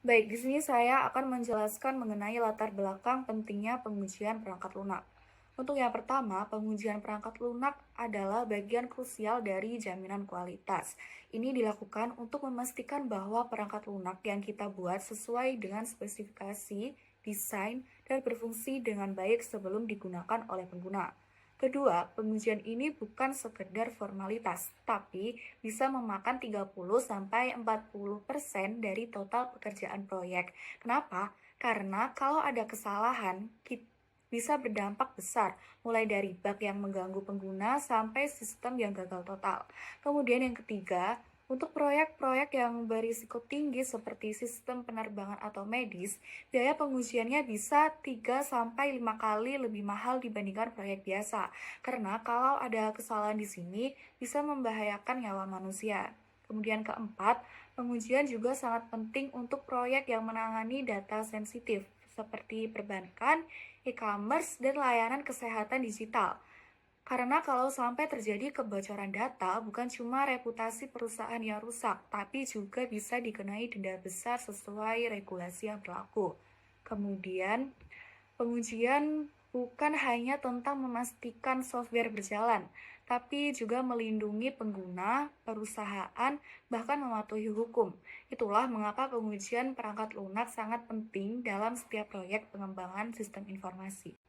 Baik, di sini saya akan menjelaskan mengenai latar belakang pentingnya pengujian perangkat lunak. Untuk yang pertama, pengujian perangkat lunak adalah bagian krusial dari jaminan kualitas. Ini dilakukan untuk memastikan bahwa perangkat lunak yang kita buat sesuai dengan spesifikasi, desain, dan berfungsi dengan baik sebelum digunakan oleh pengguna. Kedua, pengujian ini bukan sekedar formalitas, tapi bisa memakan 30-40% dari total pekerjaan proyek. Kenapa? Karena kalau ada kesalahan, bisa berdampak besar, mulai dari bug yang mengganggu pengguna sampai sistem yang gagal total. Kemudian yang ketiga, untuk proyek-proyek yang berisiko tinggi seperti sistem penerbangan atau medis, biaya pengujiannya bisa 3-5 kali lebih mahal dibandingkan proyek biasa. Karena kalau ada kesalahan di sini bisa membahayakan nyawa manusia. Kemudian keempat, pengujian juga sangat penting untuk proyek yang menangani data sensitif seperti perbankan, e-commerce, dan layanan kesehatan digital. Karena kalau sampai terjadi kebocoran data, bukan cuma reputasi perusahaan yang rusak, tapi juga bisa dikenai denda besar sesuai regulasi yang berlaku. Kemudian, pengujian bukan hanya tentang memastikan software berjalan, tapi juga melindungi pengguna, perusahaan, bahkan mematuhi hukum. Itulah mengapa pengujian perangkat lunak sangat penting dalam setiap proyek pengembangan sistem informasi.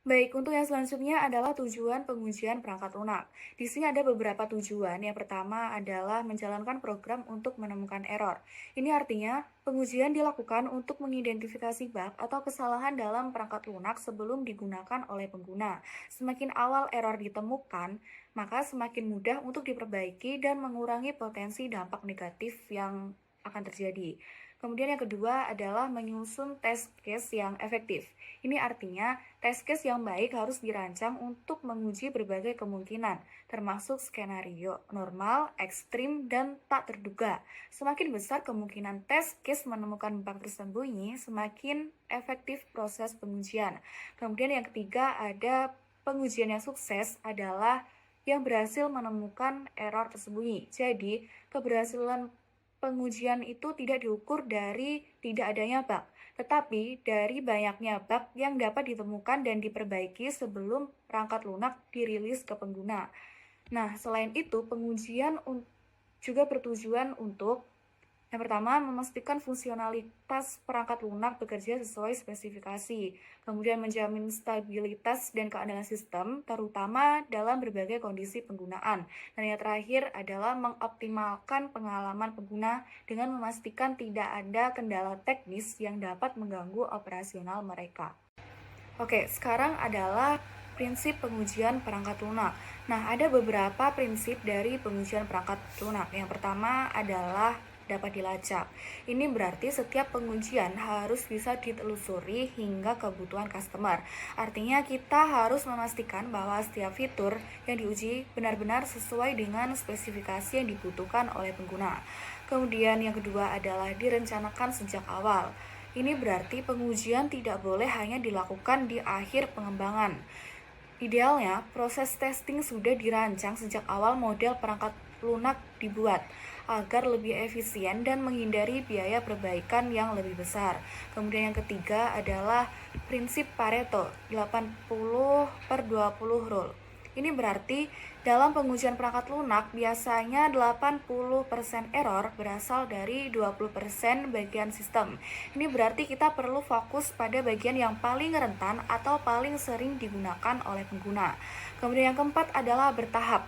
Baik, untuk yang selanjutnya adalah tujuan pengujian perangkat lunak. Di sini ada beberapa tujuan. Yang pertama adalah menjalankan program untuk menemukan error. Ini artinya pengujian dilakukan untuk mengidentifikasi bug atau kesalahan dalam perangkat lunak sebelum digunakan oleh pengguna. Semakin awal error ditemukan, maka semakin mudah untuk diperbaiki dan mengurangi potensi dampak negatif yang akan terjadi. Kemudian yang kedua adalah menyusun test case yang efektif. Ini artinya test case yang baik harus dirancang untuk menguji berbagai kemungkinan, termasuk skenario normal, ekstrim, dan tak terduga. Semakin besar kemungkinan test case menemukan bug tersembunyi, semakin efektif proses pengujian. Kemudian yang ketiga ada pengujian yang sukses adalah yang berhasil menemukan error tersembunyi. Jadi, keberhasilan pengujian itu tidak diukur dari tidak adanya bug, tetapi dari banyaknya bug yang dapat ditemukan dan diperbaiki sebelum perangkat lunak dirilis ke pengguna. Nah, selain itu, pengujian juga bertujuan untuk yang pertama, memastikan fungsionalitas perangkat lunak bekerja sesuai spesifikasi, kemudian menjamin stabilitas dan keandalan sistem, terutama dalam berbagai kondisi penggunaan. Dan yang terakhir adalah mengoptimalkan pengalaman pengguna dengan memastikan tidak ada kendala teknis yang dapat mengganggu operasional mereka. Oke, sekarang adalah prinsip pengujian perangkat lunak. Nah, ada beberapa prinsip dari pengujian perangkat lunak. Yang pertama adalah dapat dilacak. Ini berarti setiap pengujian harus bisa ditelusuri hingga kebutuhan customer. Artinya kita harus memastikan bahwa setiap fitur yang diuji benar-benar sesuai dengan spesifikasi yang dibutuhkan oleh pengguna. Kemudian yang kedua adalah direncanakan sejak awal. Ini berarti pengujian tidak boleh hanya dilakukan di akhir pengembangan. Idealnya, proses testing sudah dirancang sejak awal model perangkat lunak dibuat agar lebih efisien dan menghindari biaya perbaikan yang lebih besar. Kemudian yang ketiga adalah prinsip Pareto 80/20 rule. Ini berarti dalam pengujian perangkat lunak biasanya 80% error berasal dari 20% bagian sistem. Ini berarti kita perlu fokus pada bagian yang paling rentan atau paling sering digunakan oleh pengguna. Kemudian yang keempat adalah bertahap.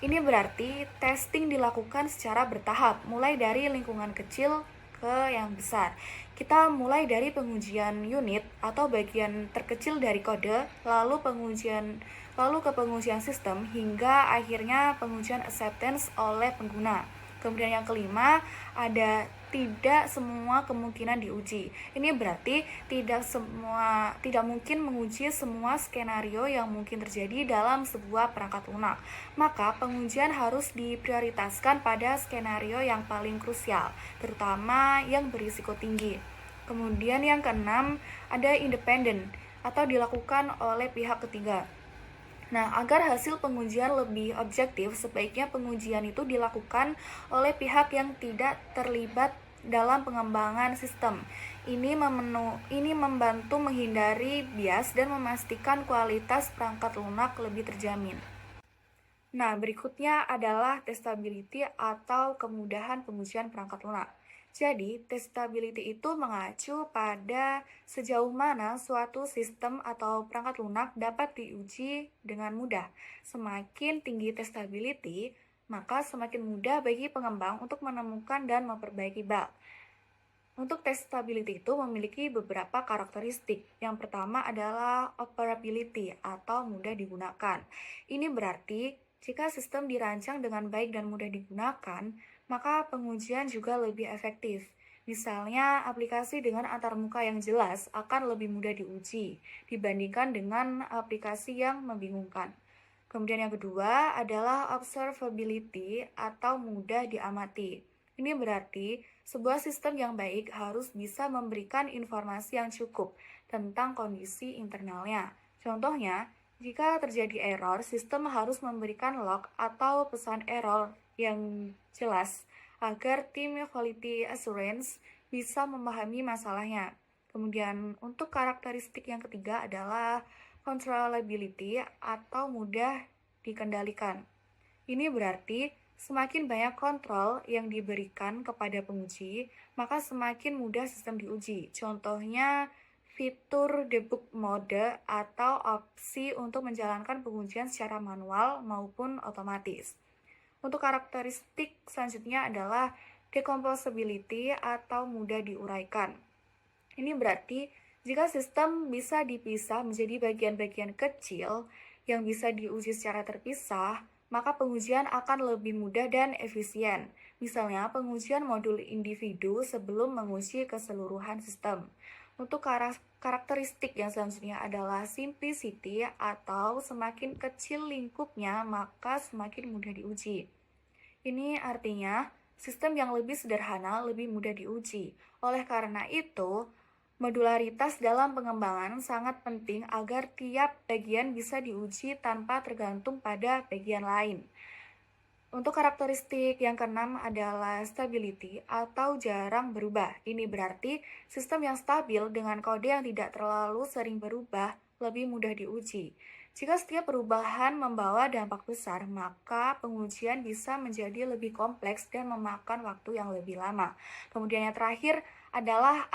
Ini berarti testing dilakukan secara bertahap, mulai dari lingkungan kecil ke yang besar. Kita mulai dari pengujian unit atau bagian terkecil dari kode, lalu ke pengujian sistem hingga akhirnya pengujian acceptance oleh pengguna. Kemudian yang kelima, ada tidak semua kemungkinan diuji. Ini berarti tidak mungkin menguji semua skenario yang mungkin terjadi dalam sebuah perangkat lunak. Maka pengujian harus diprioritaskan pada skenario yang paling krusial, terutama yang berisiko tinggi. Kemudian yang keenam, ada independen atau dilakukan oleh pihak ketiga. Nah, agar hasil pengujian lebih objektif, sebaiknya pengujian itu dilakukan oleh pihak yang tidak terlibat dalam pengembangan sistem. Ini membantu menghindari bias dan memastikan kualitas perangkat lunak lebih terjamin. Nah, berikutnya adalah testability atau kemudahan pengujian perangkat lunak. Jadi, testability itu mengacu pada sejauh mana suatu sistem atau perangkat lunak dapat diuji dengan mudah. Semakin tinggi testability, maka semakin mudah bagi pengembang untuk menemukan dan memperbaiki bug. Untuk testability itu memiliki beberapa karakteristik. Yang pertama adalah operability atau mudah digunakan. Ini berarti jika sistem dirancang dengan baik dan mudah digunakan, maka pengujian juga lebih efektif. Misalnya, aplikasi dengan antarmuka yang jelas akan lebih mudah diuji dibandingkan dengan aplikasi yang membingungkan. Kemudian yang kedua adalah observability atau mudah diamati. Ini berarti sebuah sistem yang baik harus bisa memberikan informasi yang cukup tentang kondisi internalnya. Contohnya, jika terjadi error, sistem harus memberikan log atau pesan error yang jelas agar tim quality assurance bisa memahami masalahnya. Kemudian untuk karakteristik yang ketiga adalah controllability atau mudah dikendalikan. Ini berarti semakin banyak kontrol yang diberikan kepada penguji, maka semakin mudah sistem diuji. Contohnya, fitur debug mode atau opsi untuk menjalankan pengujian secara manual maupun otomatis. Untuk karakteristik selanjutnya adalah decomposability atau mudah diuraikan. Ini berarti jika sistem bisa dipisah menjadi bagian-bagian kecil yang bisa diuji secara terpisah, maka pengujian akan lebih mudah dan efisien. Misalnya, pengujian modul individu sebelum menguji keseluruhan sistem. Untuk karakteristik yang selanjutnya adalah simplicity atau semakin kecil lingkupnya, maka semakin mudah diuji. Ini artinya sistem yang lebih sederhana lebih mudah diuji. Oleh karena itu, modularitas dalam pengembangan sangat penting agar tiap bagian bisa diuji tanpa tergantung pada bagian lain. Untuk karakteristik yang keenam adalah stability atau jarang berubah. Ini berarti sistem yang stabil dengan kode yang tidak terlalu sering berubah lebih mudah diuji. Jika setiap perubahan membawa dampak besar, maka pengujian bisa menjadi lebih kompleks dan memakan waktu yang lebih lama. Kemudian yang terakhir adalah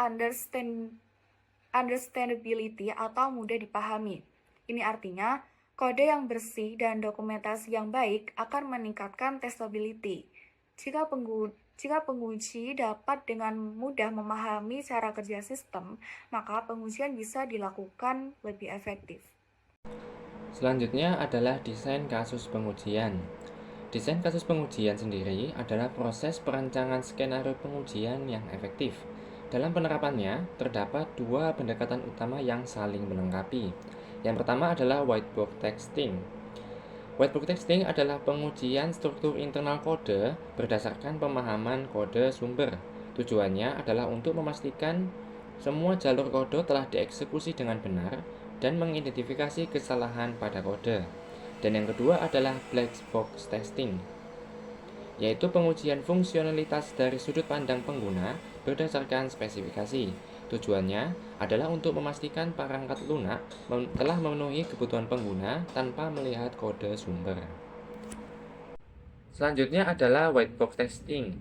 understandability atau mudah dipahami. Ini artinya kode yang bersih dan dokumentasi yang baik akan meningkatkan testability. Jika penguji dapat dengan mudah memahami cara kerja sistem, maka pengujian bisa dilakukan lebih efektif. Selanjutnya adalah desain kasus pengujian. Desain kasus pengujian sendiri adalah proses perancangan skenario pengujian yang efektif. Dalam penerapannya, terdapat dua pendekatan utama yang saling melengkapi. Yang pertama adalah white box testing. White box testing adalah pengujian struktur internal kode berdasarkan pemahaman kode sumber. Tujuannya adalah untuk memastikan semua jalur kode telah dieksekusi dengan benar dan mengidentifikasi kesalahan pada kode. Dan yang kedua adalah black box testing, yaitu pengujian fungsionalitas dari sudut pandang pengguna berdasarkan spesifikasi. Tujuannya adalah untuk memastikan perangkat lunak telah memenuhi kebutuhan pengguna tanpa melihat kode sumber. Selanjutnya adalah white box testing.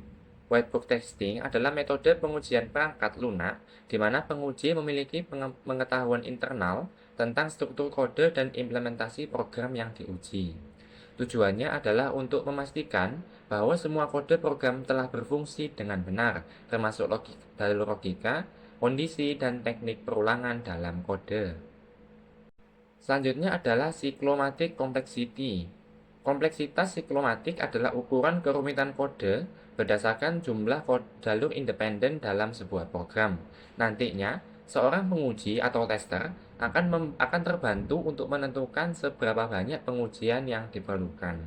White box testing adalah metode pengujian perangkat lunak di mana penguji memiliki pengetahuan internal tentang struktur kode dan implementasi program yang diuji. Tujuannya adalah untuk memastikan bahwa semua kode program telah berfungsi dengan benar, termasuk dalur logika, kondisi, dan teknik perulangan dalam kode. Selanjutnya adalah cyclomatic complexity. Kompleksitas siklomatik adalah ukuran kerumitan kode berdasarkan jumlah jalur independen dalam sebuah program. Nantinya, seorang penguji atau tester akan terbantu untuk menentukan seberapa banyak pengujian yang diperlukan.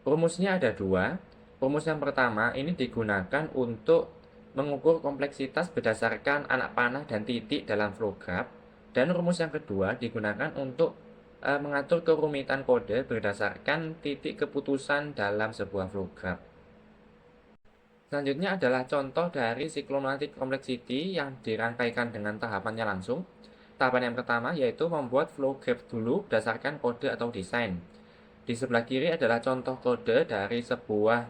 Rumusnya ada dua. Rumus yang pertama ini digunakan untuk mengukur kompleksitas berdasarkan anak panah dan titik dalam flow graph. Dan rumus yang kedua digunakan untuk mengatur kerumitan kode berdasarkan titik keputusan dalam sebuah flow graph. Selanjutnya adalah contoh dari cyclomatic complexity yang dirangkaikan dengan tahapannya langsung. Tahapan yang pertama yaitu membuat flow graph dulu berdasarkan kode atau desain. Di sebelah kiri adalah contoh kode dari sebuah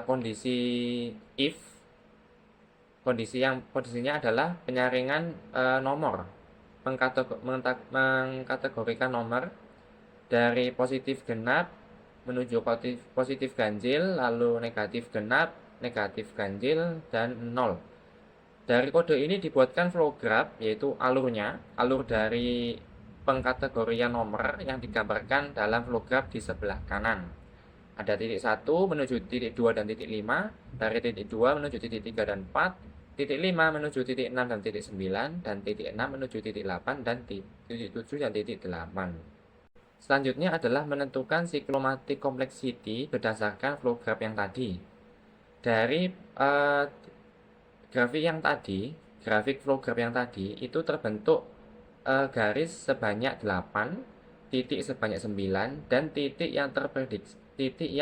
kondisi if. Kondisinya adalah penyaringan nomor, mengkategorikan nomor dari positif genap menuju positif ganjil, lalu negatif genap, negatif ganjil, dan 0. Dari kode ini dibuatkan flow graph, yaitu alur dari pengkategorian nomor yang digambarkan dalam flow graph di sebelah kanan. Ada titik 1 menuju titik 2 dan titik 5, dari titik 2 menuju titik 3 dan 4, titik 5 menuju titik 6 dan titik 9, dan titik 6 menuju titik 8 dan titik 7 dan titik 8. Selanjutnya adalah menentukan cyclomatic complexity berdasarkan flow graph yang tadi. Dari grafik flow graph yang tadi itu terbentuk garis sebanyak 8, titik sebanyak 9, dan titik yang terprediksi, titik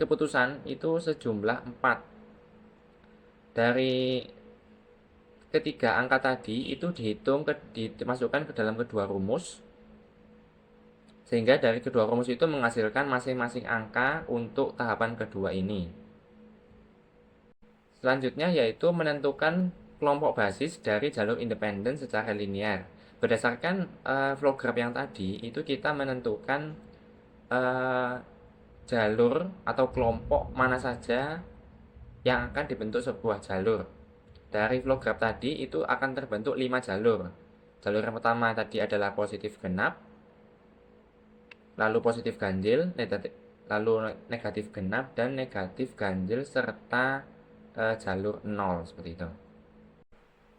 keputusan itu sejumlah 4. Dari ketiga angka tadi itu dimasukkan ke dalam kedua rumus, sehingga dari kedua rumus itu menghasilkan masing-masing angka untuk tahapan kedua ini. Selanjutnya yaitu menentukan kelompok basis dari jalur independen secara linear. Berdasarkan flow graph yang tadi, itu kita menentukan jalur atau kelompok mana saja yang akan dibentuk sebuah jalur. Dari flow graph tadi itu akan terbentuk 5 jalur. Jalur yang pertama tadi adalah positif genap, lalu positif ganjil, lalu negatif genap, dan negatif ganjil, serta jalur 0 seperti itu.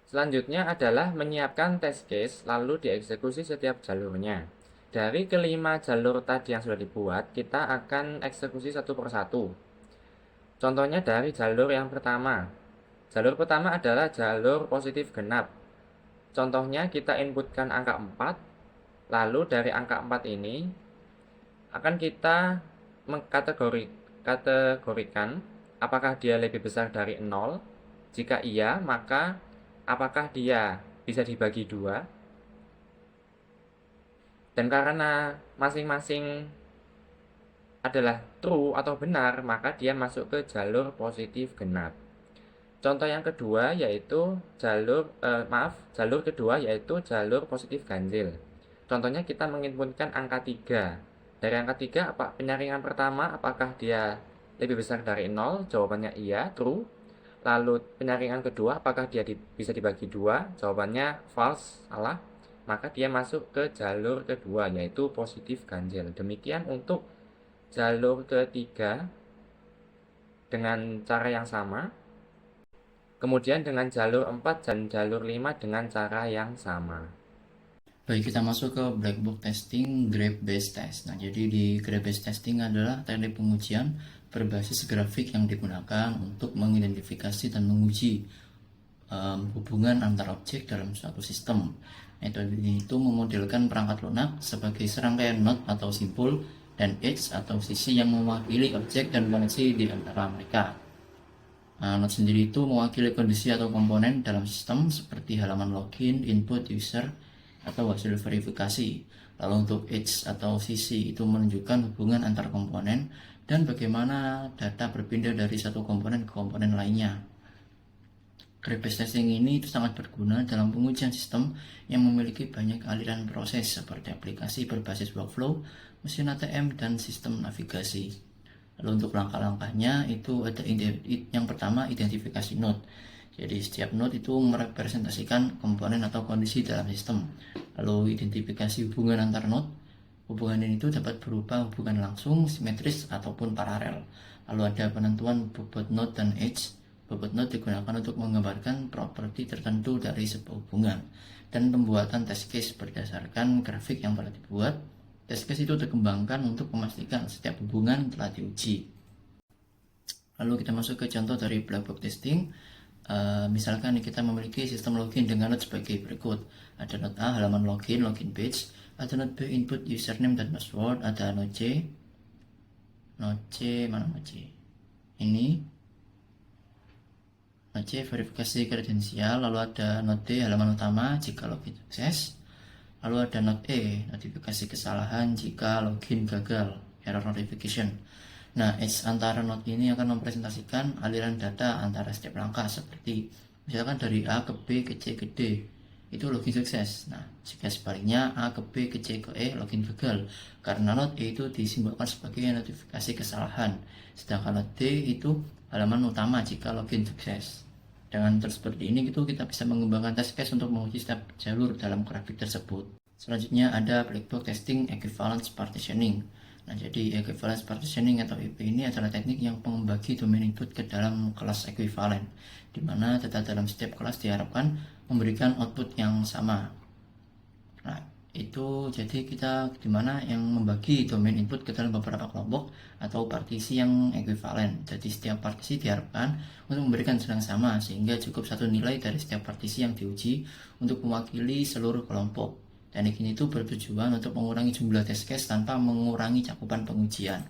Selanjutnya adalah menyiapkan test case lalu dieksekusi setiap jalurnya. Dari kelima jalur tadi yang sudah dibuat, kita akan eksekusi satu persatu. Contohnya dari jalur yang pertama. Jalur pertama adalah jalur positif genap. Contohnya kita inputkan angka 4, lalu dari angka 4 ini akan kita mengkategorikan apakah dia lebih besar dari 0. Jika iya, maka apakah dia bisa dibagi 2. Dan karena masing-masing adalah true atau benar, maka dia masuk ke jalur positif genap. Contoh yang kedua yaitu jalur kedua yaitu jalur positif ganjil. Contohnya kita menginputkan angka 3. Dari angka 3, penyaringan pertama apakah dia lebih besar dari 0? Jawabannya iya, true. Lalu penyaringan kedua apakah dia bisa dibagi 2? Jawabannya false, salah. Maka dia masuk ke jalur kedua yaitu positif ganjil. Demikian untuk jalur ketiga dengan cara yang sama. Kemudian dengan jalur 4 dan jalur 5 dengan cara yang sama. Baik, kita masuk ke black box testing graph based test. Nah, jadi di graph based testing adalah teknik pengujian berbasis grafik yang digunakan untuk mengidentifikasi dan menguji hubungan antar objek dalam suatu sistem. Metode ini itu memodelkan perangkat lunak sebagai serangkaian node atau simpul dan edge atau sisi yang mewakili objek dan koneksi di antara mereka. Node sendiri itu mewakili kondisi atau komponen dalam sistem seperti halaman login, input, user, atau hasil verifikasi. Lalu untuk edge atau sisi itu menunjukkan hubungan antar komponen dan bagaimana data berpindah dari satu komponen ke komponen lainnya. Graph based testing ini itu sangat berguna dalam pengujian sistem yang memiliki banyak aliran proses seperti aplikasi berbasis workflow, mesin ATM, dan sistem navigasi. Lalu untuk langkah-langkahnya itu ada yang pertama, identifikasi node. Jadi setiap node itu merepresentasikan komponen atau kondisi dalam sistem. Lalu identifikasi hubungan antar node. Hubungan ini itu dapat berupa hubungan langsung, simetris, ataupun paralel. Lalu ada penentuan bobot node dan edge. Bobot node digunakan untuk menggambarkan properti tertentu dari sebuah hubungan. Dan pembuatan test case berdasarkan grafik yang telah dibuat. Test case itu dikembangkan untuk memastikan setiap hubungan telah diuji. Lalu kita masuk ke contoh dari black box testing. Misalkan kita memiliki sistem login dengan node sebagai berikut. Ada node A, halaman login page. Ada node B, input username dan password. Ada node C, mana node C? ini, Node C verifikasi kredensial, lalu ada Node D halaman utama jika login sukses, lalu ada Node E notifikasi kesalahan jika login gagal, error notification. Nah, edge antara node ini akan mempresentasikan aliran data antara setiap langkah seperti misalkan dari A ke B ke C ke D itu login sukses. Nah, jika sebaliknya A ke B ke C ke E login gagal karena node E itu disimbolkan sebagai notifikasi kesalahan, sedangkan node D itu halaman utama jika login sukses. Dengan terus seperti ini gitu kita bisa mengembangkan test case untuk menguji setiap jalur dalam grafik tersebut. Selanjutnya ada black box testing equivalence partitioning. Nah, jadi equivalence partitioning atau EP ini adalah teknik yang membagi domain input ke dalam kelas ekuivalen, di mana data dalam setiap kelas diharapkan memberikan output yang sama. Nah, itu jadi kita dimana yang membagi domain input ke dalam beberapa kelompok atau partisi yang ekuivalen. Jadi setiap partisi diharapkan untuk memberikan nilai yang sama sehingga cukup satu nilai dari setiap partisi yang diuji untuk mewakili seluruh kelompok. Teknik ini itu bertujuan untuk mengurangi jumlah test case tanpa mengurangi cakupan pengujian.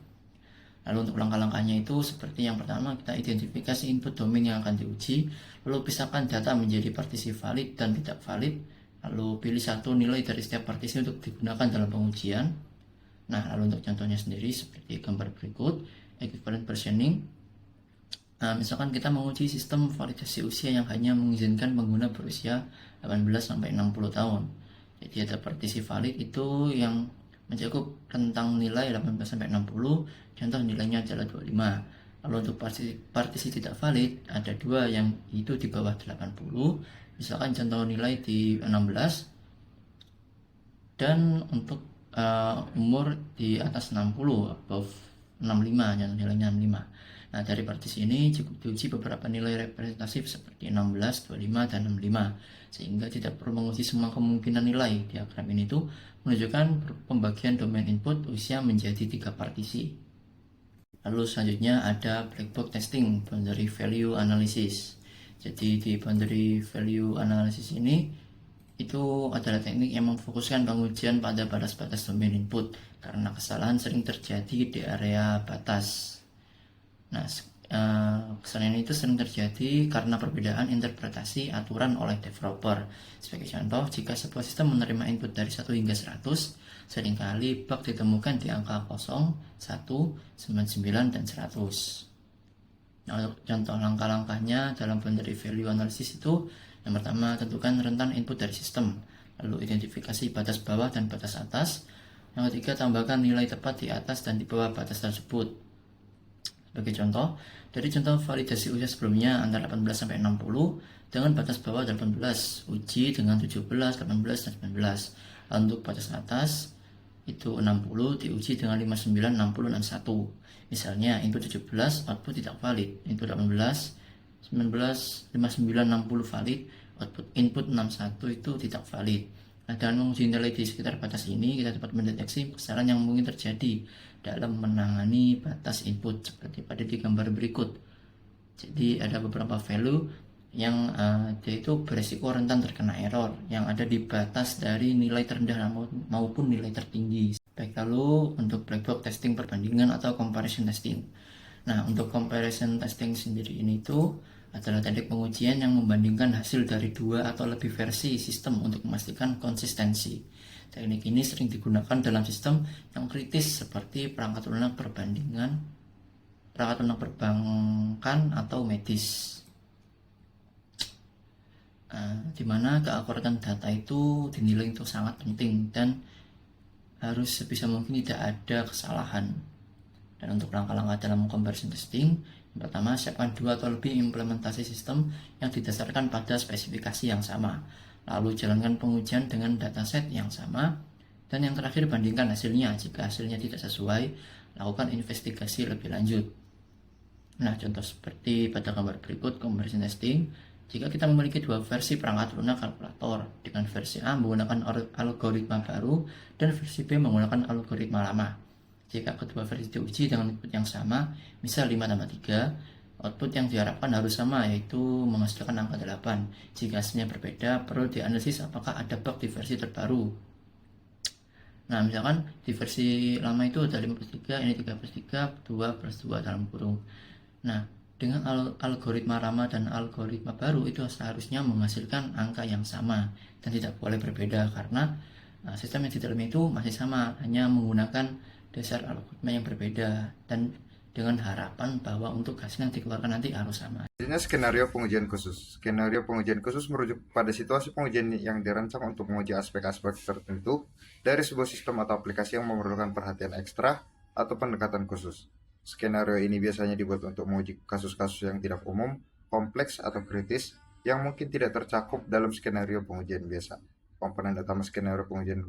Lalu untuk langkah-langkahnya itu seperti yang pertama kita identifikasi input domain yang akan diuji, lalu pisahkan data menjadi partisi valid dan tidak valid, lalu pilih satu nilai dari setiap partisi untuk digunakan dalam pengujian. Nah, lalu untuk contohnya sendiri seperti gambar berikut, equivalent versioning. Nah, misalkan kita menguji sistem validasi usia yang hanya mengizinkan pengguna berusia 18-60 tahun. Jadi ada partisi valid itu yang mencakup rentang nilai 18-60, contoh nilainya adalah 25. Lalu untuk partisi tidak valid ada dua yang itu di bawah 80, misalkan contoh nilai di 16, dan untuk umur di atas 60, above 65, contoh nilainya 65. Nah, dari partisi ini cukup diuji beberapa nilai representatif seperti 16, 25, dan 65, sehingga tidak perlu menguji semua kemungkinan nilai. Diagram ini tuh menunjukkan pembagian domain input usia menjadi 3 partisi. Lalu selanjutnya ada black box testing, boundary value analysis. Jadi di boundary value analysis ini itu adalah teknik yang memfokuskan pengujian pada batas-batas domain input karena kesalahan sering terjadi di area batas. Nah, kesalahan itu sering terjadi karena perbedaan interpretasi aturan oleh developer. Sebagai contoh, jika sebuah sistem menerima input dari 1 hingga 100, seringkali bug ditemukan di angka 0, 1, 99, dan 100. Nah, contoh langkah-langkahnya dalam boundary value analysis itu, yang pertama, tentukan rentan input dari sistem, lalu identifikasi batas bawah dan batas atas. Yang ketiga, tambahkan nilai tepat di atas dan di bawah batas tersebut. Sebagai contoh, dari contoh validasi usia sebelumnya antara 18-60 dengan batas bawah 18, uji dengan 17, 18, dan 19. Lalu untuk batas atas itu 60 diuji dengan 59, 60, dan 1. Misalnya input 17 output tidak valid, input 18, 19, 59, 60 valid, output input 61 itu tidak valid. Nah, dengan menguji nilai di sekitar batas ini, kita dapat mendeteksi kesalahan yang mungkin terjadi dalam menangani batas input seperti pada di gambar berikut. Jadi ada beberapa value yang dia itu beresiko rentan terkena error yang ada di batas dari nilai terendah maupun nilai tertinggi. Baik, lalu untuk black box testing perbandingan atau comparison testing. Nah, untuk comparison testing sendiri ini itu adalah teknik pengujian yang membandingkan hasil dari 2 atau lebih versi sistem untuk memastikan konsistensi. Teknik ini sering digunakan dalam sistem yang kritis seperti perangkat lunak perbandingan, perangkat lunak perbankan, atau medis. Di mana keakuratan data itu dinilai itu sangat penting dan harus sebisa mungkin tidak ada kesalahan. Dan untuk langkah-langkah dalam comparison testing, yang pertama, siapkan 2 atau lebih implementasi sistem yang didasarkan pada spesifikasi yang sama. Lalu jalankan pengujian dengan dataset yang sama. Dan yang terakhir, bandingkan hasilnya. Jika hasilnya tidak sesuai, lakukan investigasi lebih lanjut. Nah, contoh seperti pada gambar berikut comparison testing. Jika kita memiliki 2 versi perangkat lunak kalkulator, dengan versi A menggunakan algoritma baru dan versi B menggunakan algoritma lama. Jika kedua versi diuji dengan input yang sama, misal 5+3, output yang diharapkan harus sama, yaitu menghasilkan angka 8. Jika hasilnya berbeda, perlu dianalisis apakah ada bug di versi terbaru. Nah, misalkan di versi lama itu ada 5+3, ini 3+3, 2+2 dalam kurung. Nah, dengan algoritma lama dan algoritma baru itu seharusnya menghasilkan angka yang sama dan tidak boleh berbeda karena sistem yang di dalam itu masih sama, hanya menggunakan dasar algoritma yang berbeda dan dengan harapan bahwa untuk hasil yang dikeluarkan nanti harus sama. Selanjutnya, skenario pengujian khusus. Skenario pengujian khusus merujuk pada situasi pengujian yang dirancang untuk menguji aspek-aspek tertentu dari sebuah sistem atau aplikasi yang memerlukan perhatian ekstra atau pendekatan khusus. Skenario ini biasanya dibuat untuk menguji kasus-kasus yang tidak umum, kompleks, atau kritis yang mungkin tidak tercakup dalam skenario pengujian biasa. Komponen utama skenario pengujian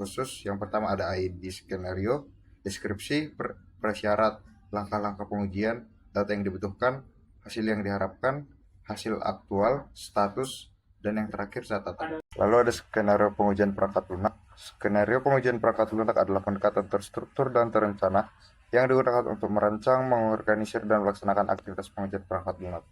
khusus yang pertama ada ID skenario, deskripsi, prasyarat, langkah-langkah pengujian, data yang dibutuhkan, hasil yang diharapkan, hasil aktual, status, dan yang terakhir catatan. Lalu ada skenario pengujian perangkat lunak. Skenario pengujian perangkat lunak adalah pendekatan terstruktur dan terencana yang digunakan untuk merancang, mengorganisir, dan melaksanakan aktivitas pengujian perangkat lunak.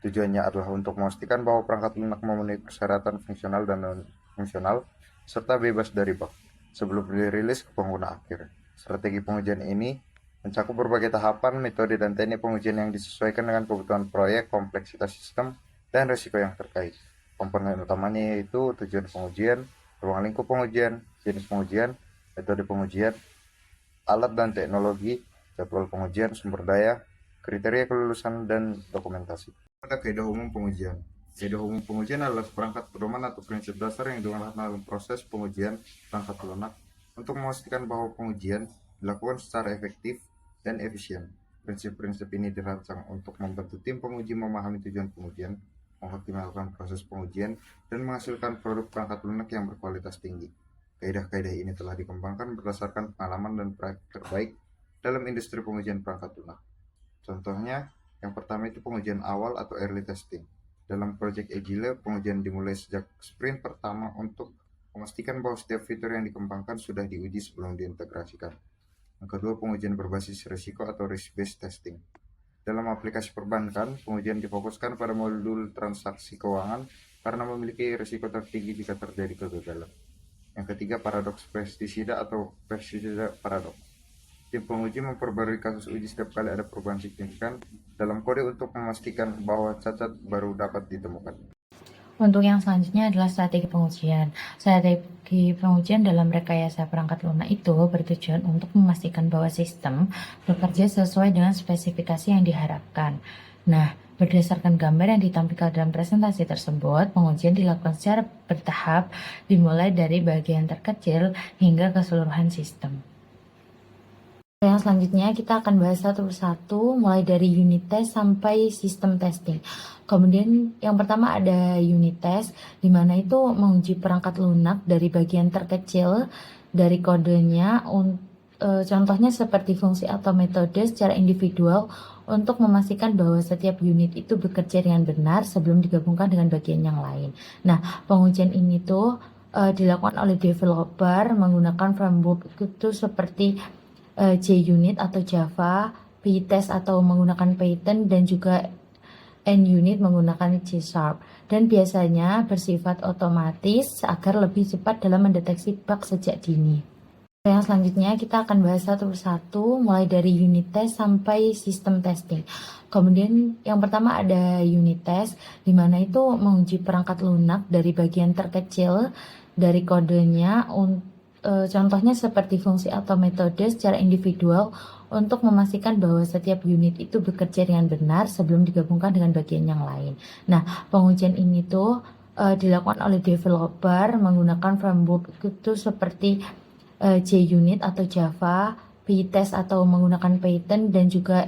Tujuannya adalah untuk memastikan bahwa perangkat lunak memenuhi persyaratan fungsional dan non-fungsional, serta bebas dari bug, sebelum dirilis ke pengguna akhir. Strategi pengujian ini mencakup berbagai tahapan, metode, dan teknik pengujian yang disesuaikan dengan kebutuhan proyek, kompleksitas sistem, dan risiko yang terkait. Komponen utamanya yaitu tujuan pengujian, ruang lingkup pengujian, jenis pengujian, metode pengujian, alat dan teknologi, jadwal pengujian, sumber daya, kriteria kelulusan, dan dokumentasi. Pada kaidah umum pengujian. Kaidah umum pengujian adalah seperangkat pedoman atau prinsip dasar yang digunakan dalam proses pengujian perangkat lunak untuk memastikan bahwa pengujian dilakukan secara efektif dan efisien. Prinsip-prinsip ini dirancang untuk membantu tim penguji memahami tujuan pengujian, mengoptimalkan proses pengujian, dan menghasilkan produk perangkat lunak yang berkualitas tinggi. Kaidah-kaidah ini telah dikembangkan berdasarkan pengalaman dan praktik terbaik dalam industri pengujian perangkat lunak. Contohnya, yang pertama itu pengujian awal atau early testing. Dalam proyek Agile, pengujian dimulai sejak sprint pertama untuk memastikan bahwa setiap fitur yang dikembangkan sudah diuji sebelum diintegrasikan. Yang kedua, pengujian berbasis risiko atau risk-based testing. Dalam aplikasi perbankan, pengujian difokuskan pada modul transaksi keuangan karena memiliki risiko tertinggi jika terjadi kegagalan. Yang ketiga, paradoks pestisida atau pestisida paradoks. Tim penguji memperbarui kasus uji setiap kali ada perubahan signifikan dalam kode untuk memastikan bahwa cacat baru dapat ditemukan. Untuk yang selanjutnya adalah strategi pengujian. Strategi pengujian dalam rekayasa perangkat lunak itu bertujuan untuk memastikan bahwa sistem bekerja sesuai dengan spesifikasi yang diharapkan. Nah, berdasarkan gambar yang ditampilkan dalam presentasi tersebut, pengujian dilakukan secara bertahap, dimulai dari bagian terkecil hingga keseluruhan sistem. Yang selanjutnya kita akan bahas satu persatu mulai dari unit test sampai sistem testing. Kemudian yang pertama ada unit test, di mana itu menguji perangkat lunak dari bagian terkecil dari kodenya, contohnya seperti fungsi atau metode secara individual untuk memastikan bahwa setiap unit itu bekerja dengan benar sebelum digabungkan dengan bagian yang lain. Nah, pengujian ini tuh dilakukan oleh developer menggunakan framework itu seperti JUnit atau Java, PyTest atau menggunakan Python, dan juga NUnit menggunakan C#. Dan biasanya bersifat otomatis agar lebih cepat dalam mendeteksi bug sejak dini. Yang selanjutnya kita akan bahas satu persatu mulai dari unit test sampai sistem testing. Kemudian yang pertama ada unit test, di mana itu menguji perangkat lunak dari bagian terkecil dari kodenya, contohnya seperti fungsi atau metode secara individual untuk memastikan bahwa setiap unit itu bekerja dengan benar sebelum digabungkan dengan bagian yang lain. Nah, pengujian ini tuh dilakukan oleh developer menggunakan framework itu seperti JUnit atau Java, PyTest atau menggunakan Python, dan juga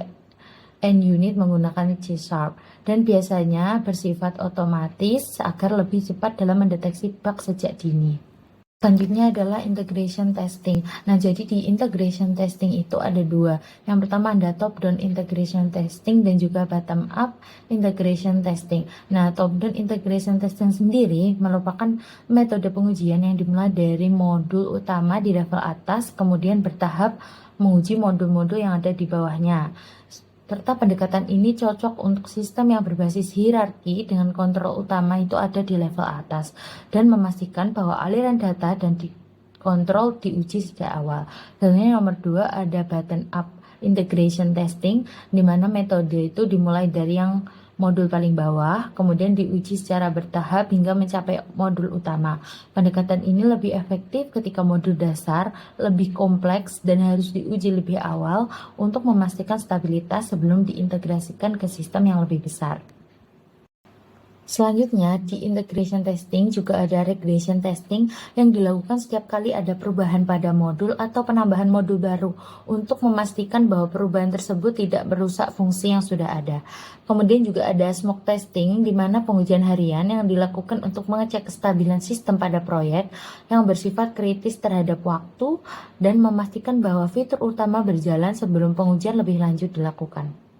NUnit menggunakan C#. Dan biasanya bersifat otomatis agar lebih cepat dalam mendeteksi bug sejak dini. Selanjutnya adalah integration testing. Nah, jadi di integration testing itu ada dua. Yang pertama ada top down integration testing dan juga bottom up integration testing. Nah, top down integration testing sendiri merupakan metode pengujian yang dimulai dari modul utama di level atas, kemudian bertahap menguji modul-modul yang ada di bawahnya. Serta pendekatan ini cocok untuk sistem yang berbasis hierarki dengan kontrol utama itu ada di level atas dan memastikan bahwa aliran data dan dikontrol diuji sejak awal. Dan yang nomor 2 ada bottom up integration testing, di mana metode itu dimulai dari yang modul paling bawah, kemudian diuji secara bertahap hingga mencapai modul utama. Pendekatan ini lebih efektif ketika modul dasar lebih kompleks dan harus diuji lebih awal untuk memastikan stabilitas sebelum diintegrasikan ke sistem yang lebih besar. Selanjutnya, di integration testing juga ada regression testing yang dilakukan setiap kali ada perubahan pada modul atau penambahan modul baru untuk memastikan bahwa perubahan tersebut tidak merusak fungsi yang sudah ada. Kemudian juga ada smoke testing, di mana pengujian harian yang dilakukan untuk mengecek kestabilan sistem pada proyek yang bersifat kritis terhadap waktu dan memastikan bahwa fitur utama berjalan sebelum pengujian lebih lanjut dilakukan.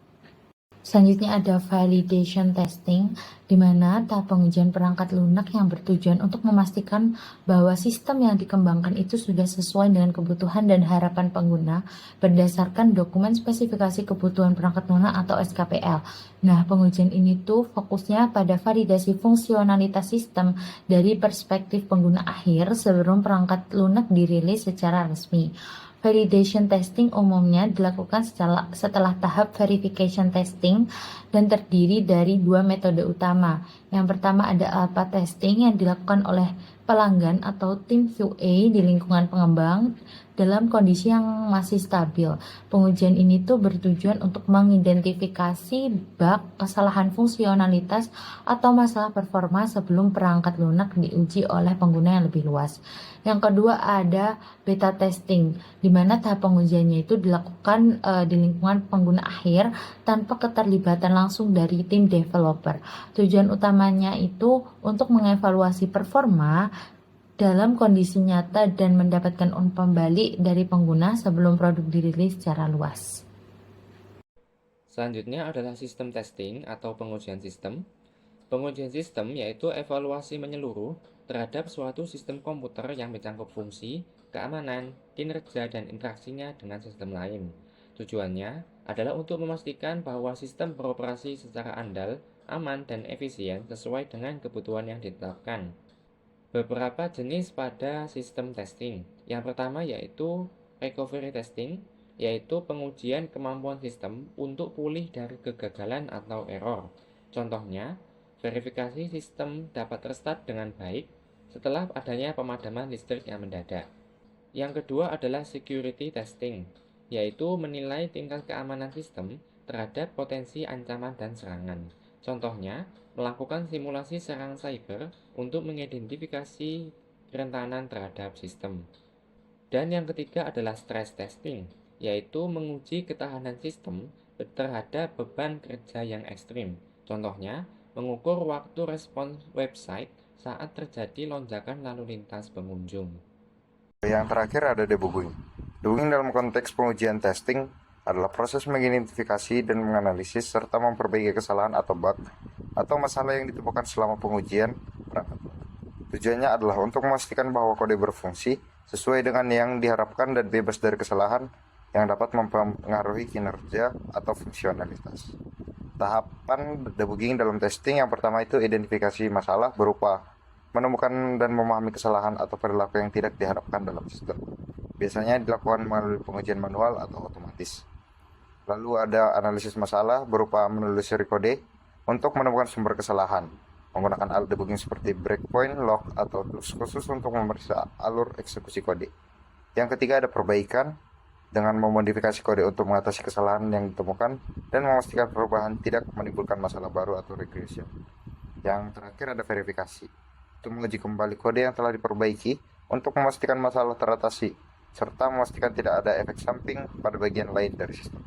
Selanjutnya ada validation testing, di mana tahap pengujian perangkat lunak yang bertujuan untuk memastikan bahwa sistem yang dikembangkan itu sudah sesuai dengan kebutuhan dan harapan pengguna berdasarkan dokumen spesifikasi kebutuhan perangkat lunak atau SKPL. Nah, pengujian ini tuh fokusnya pada validasi fungsionalitas sistem dari perspektif pengguna akhir sebelum perangkat lunak dirilis secara resmi. Validation testing umumnya dilakukan setelah tahap verification testing dan terdiri dari dua metode utama. Yang pertama ada alpha testing yang dilakukan oleh pelanggan atau tim QA di lingkungan pengembang dalam kondisi yang masih stabil. Pengujian ini tuh bertujuan untuk mengidentifikasi bug, kesalahan fungsionalitas, atau masalah performa sebelum perangkat lunak diuji oleh pengguna yang lebih luas. Yang kedua ada beta testing, di mana tahap pengujiannya itu dilakukan di lingkungan pengguna akhir tanpa keterlibatan langsung dari tim developer. Tujuan utamanya itu untuk mengevaluasi performa dalam kondisi nyata dan mendapatkan umpan balik dari pengguna sebelum produk dirilis secara luas. Selanjutnya adalah sistem testing atau pengujian sistem. Pengujian sistem yaitu evaluasi menyeluruh terhadap suatu sistem komputer yang mencangkup fungsi, keamanan, kinerja, dan interaksinya dengan sistem lain. Tujuannya adalah untuk memastikan bahwa sistem beroperasi secara andal, aman, dan efisien sesuai dengan kebutuhan yang ditetapkan. Beberapa jenis pada sistem testing. Yang pertama yaitu recovery testing, yaitu pengujian kemampuan sistem untuk pulih dari kegagalan atau error. Contohnya, verifikasi sistem dapat restart dengan baik setelah adanya pemadaman listrik yang mendadak. Yang kedua adalah security testing, yaitu menilai tingkat keamanan sistem terhadap potensi ancaman dan serangan. Contohnya, melakukan simulasi serangan cyber untuk mengidentifikasi kerentanan terhadap sistem. Dan yang ketiga adalah stress testing, yaitu menguji ketahanan sistem terhadap beban kerja yang ekstrim. Contohnya, mengukur waktu respons website saat terjadi lonjakan lalu lintas pengunjung. Yang terakhir ada debugging. Debugging dalam konteks pengujian testing adalah proses mengidentifikasi dan menganalisis serta memperbaiki kesalahan atau bug atau masalah yang ditemukan selama pengujian perangkat. Tujuannya adalah untuk memastikan bahwa kode berfungsi sesuai dengan yang diharapkan dan bebas dari kesalahan yang dapat mempengaruhi kinerja atau fungsionalitas. Tahapan debugging dalam testing yang pertama itu identifikasi masalah berupa menemukan dan memahami kesalahan atau perilaku yang tidak diharapkan dalam sistem. Biasanya dilakukan melalui pengujian manual atau otomatis. Lalu ada analisis masalah berupa menelusuri kode untuk menemukan sumber kesalahan, menggunakan alat debugging seperti breakpoint, log, atau tools khusus untuk memeriksa alur eksekusi kode. Yang ketiga ada perbaikan dengan memodifikasi kode untuk mengatasi kesalahan yang ditemukan dan memastikan perubahan tidak menimbulkan masalah baru atau regression. Yang terakhir ada verifikasi, untuk menguji kembali kode yang telah diperbaiki untuk memastikan masalah teratasi serta memastikan tidak ada efek samping pada bagian lain dari sistem.